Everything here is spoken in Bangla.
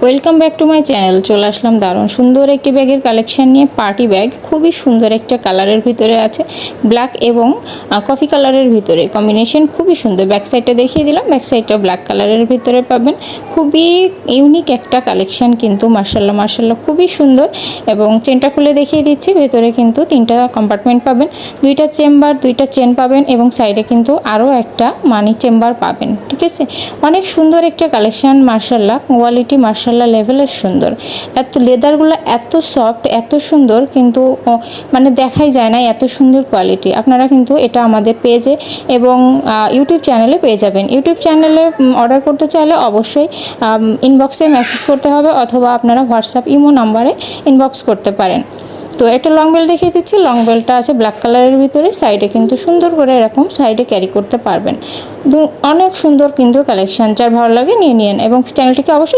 Welcome back to my channel. চলে আসলাম দারুণ সুন্দর একটি ব্যাগের কালেকশন নিয়ে। পার্টি ব্যাগ, খুবই সুন্দর একটা কালারের ভিতরে আছে, ব্ল্যাক এবং কফি কালারের ভিতরে কম্বিনেশন খুবই সুন্দর। ব্যাক সাইডটা দেখিয়ে দিলাম, ব্যাক সাইডটা ব্ল্যাক কালারের ভিতরে পাবেন। খুবই ইউনিক একটা কালেকশন কিন্তু, মার্শাল্লাহ মার্শাল্লাহ খুবই সুন্দর। এবং চেনটা খুলে দেখিয়ে দিচ্ছি, ভেতরে কিন্তু 3টা কম্পার্টমেন্ট পাবেন, 2টা চেম্বার, 2টা চেন পাবেন এবং সাইডে কিন্তু আরও একটা মানি চেম্বার পাবেন। ঠিক আছে, অনেক সুন্দর একটা কালেকশন, মার্শাল্লাহ কোয়ালিটি মার্শাল্লাহ লেভেলের সুন্দর। এত লেদারগুলো এত সফট, এত সুন্দর, কিন্তু মানে দেখাই যায় না এত সুন্দর কোয়ালিটি। আপনারা কিন্তু এটা আমাদের পেজে এবং ইউটিউব চ্যানেলে পেয়ে যাবেন। ইউটিউব চ্যানেলে অর্ডার করতে চাইলে অবশ্যই ইনবক্সে মেসেজ করতে হবে, অথবা আপনারা হোয়াটসঅ্যাপ ইমো নাম্বারে ইনবক্স করতে পারেন। তো একটা লং বেল দেখিয়ে দিচ্ছি। লং বেলটা আছে ব্ল্যাক কালারের ভিতরে, সাইডে কিন্তু সুন্দর করে এরকম সাইডে ক্যারি করতে পারবেন। অনেক সুন্দর কিন্তু কালেকশন, যার ভালো লাগে নিয়ে নিন এবং চ্যানেলটিকে অবশ্যই